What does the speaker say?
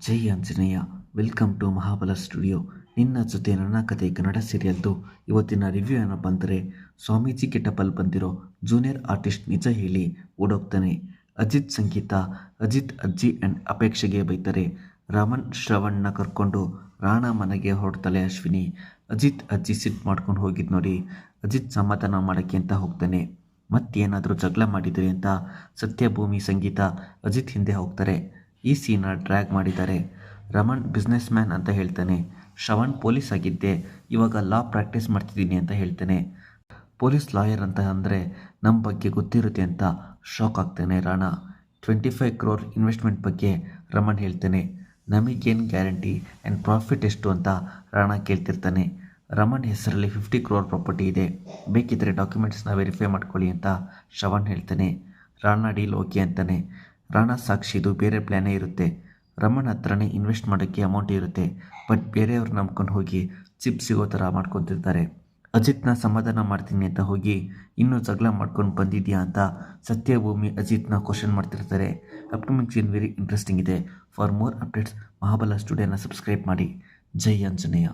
Jai Anjaneya. Welcome to Mahabala studio. ನಿನ್ನ ಜೊತೆ ನನ್ನ ಕತೆ ಕನ್ನಡ ಸೀರಿಯಲ್ದು ಇವತ್ತಿನ ರಿವ್ಯೂ ಏನಪ್ಪ ಅಂದರೆ, ಸ್ವಾಮೀಜಿ ಗೆಟಪಲ್ಲಿ ಬಂದಿರೋ ಜೂನಿಯರ್ ಆರ್ಟಿಸ್ಟ್ ನಿಜ ಹೇಳಿ ಓಡೋಗ್ತಾನೆ. ಅಜಿತ್ ಸಂಗೀತ, ಅಜಿತ್ ಅಜ್ಜಿ ಆ್ಯಂಡ್ ಅಪೇಕ್ಷೆಗೆ ಬೈತಾರೆ. ರಮಣ್ ಶ್ರವಣ್ನ ಕರ್ಕೊಂಡು ರಾಣಾ ಮನೆಗೆ ಹೊರಡ್ತಾಳೆ ಅಶ್ವಿನಿ. ಅಜಿತ್ ಅಜ್ಜಿ ಸಿಟ್ ಮಾಡ್ಕೊಂಡು ಹೋಗಿದ್ ನೋಡಿ ಅಜಿತ್ ಸಮಾಧಾನ ಮಾಡೋಕ್ಕೆ ಅಂತ ಹೋಗ್ತಾನೆ. ಮತ್ತೇನಾದರೂ ಜಗಳ ಮಾಡಿದ್ರಿ ಅಂತ ಸತ್ಯಭೂಮಿ, ಸಂಗೀತ ಅಜಿತ್ ಹಿಂದೆ ಹೋಗ್ತಾರೆ. ಈ ಸೀನ ಡ್ರ್ಯಾಗ್ ಮಾಡಿದ್ದಾರೆ. ರಮಣ್ ಬಿಸ್ನೆಸ್ ಮ್ಯಾನ್ ಅಂತ ಹೇಳ್ತಾನೆ. ಶ್ರವಣ್ ಪೊಲೀಸ್ ಆಗಿದ್ದೆ, ಇವಾಗ ಲಾ ಪ್ರಾಕ್ಟೀಸ್ ಮಾಡ್ತಿದ್ದೀನಿ ಅಂತ ಹೇಳ್ತಾನೆ. ಪೊಲೀಸ್ ಲಾಯರ್ ಅಂತ ಅಂದರೆ ನಮ್ಮ ಬಗ್ಗೆ ಗೊತ್ತಿರುತ್ತೆ ಅಂತ ಶಾಕ್ ಆಗ್ತಾನೆ ರಾಣಾ. 25 crore ಇನ್ವೆಸ್ಟ್ಮೆಂಟ್ ಬಗ್ಗೆ ರಮಣ್ ಹೇಳ್ತಾನೆ. ನಮಗೇನು ಗ್ಯಾರಂಟಿ ಆ್ಯಂಡ್ ಪ್ರಾಫಿಟ್ ಎಷ್ಟು ಅಂತ ರಾಣಾ ಕೇಳ್ತಿರ್ತಾನೆ. ರಮಣ್ ಹೆಸರಲ್ಲಿ 50 crore ಪ್ರಾಪರ್ಟಿ ಇದೆ, ಬೇಕಿದ್ರೆ ಡಾಕ್ಯುಮೆಂಟ್ಸ್ನ ವೆರಿಫೈ ಮಾಡ್ಕೊಳ್ಳಿ ಅಂತ ಶ್ರವಣ್ ಹೇಳ್ತಾನೆ. ರಾಣಾ ಡೀಲ್ ಓಕೆ ಅಂತಾನೆ. ರಾಣಾ ಸಾಕ್ಷಿದು ಬೇರೆ ಪ್ಲ್ಯಾನೇ ಇರುತ್ತೆ. ರಮಣ್ ಹತ್ರನೇ ಇನ್ವೆಸ್ಟ್ ಮಾಡೋಕ್ಕೆ ಅಮೌಂಟ್ ಇರುತ್ತೆ, ಬಟ್ ಬೇರೆಯವ್ರು ನಂಬ್ಕೊಂಡು ಹೋಗಿ ಚಿಪ್ ಸಿಗೋ ಥರ ಮಾಡ್ಕೊತಿರ್ತಾರೆ. ಅಜಿತ್ನ ಸಮಾಧಾನ ಮಾಡ್ತೀನಿ ಅಂತ ಹೋಗಿ ಇನ್ನೂ ಜಗಳ ಮಾಡ್ಕೊಂಡು ಬಂದಿದ್ಯಾ ಅಂತ ಸತ್ಯಭೂಮಿ ಅಜಿತ್ನ ಕ್ವಶನ್ ಮಾಡ್ತಿರ್ತಾರೆ. ಅಪ್ಕಮಿಂಗ್ ಸೀನ್ ವೆರಿ ಇಂಟ್ರೆಸ್ಟಿಂಗ್ ಇದೆ. ಫಾರ್ ಮೋರ್ ಅಪ್ಡೇಟ್ಸ್ ಮಹಾಬಲ ಸ್ಟುಡಿಯೋನ ಸಬ್ಸ್ಕ್ರೈಬ್ ಮಾಡಿ. ಜೈ ಆಂಜನೇಯ.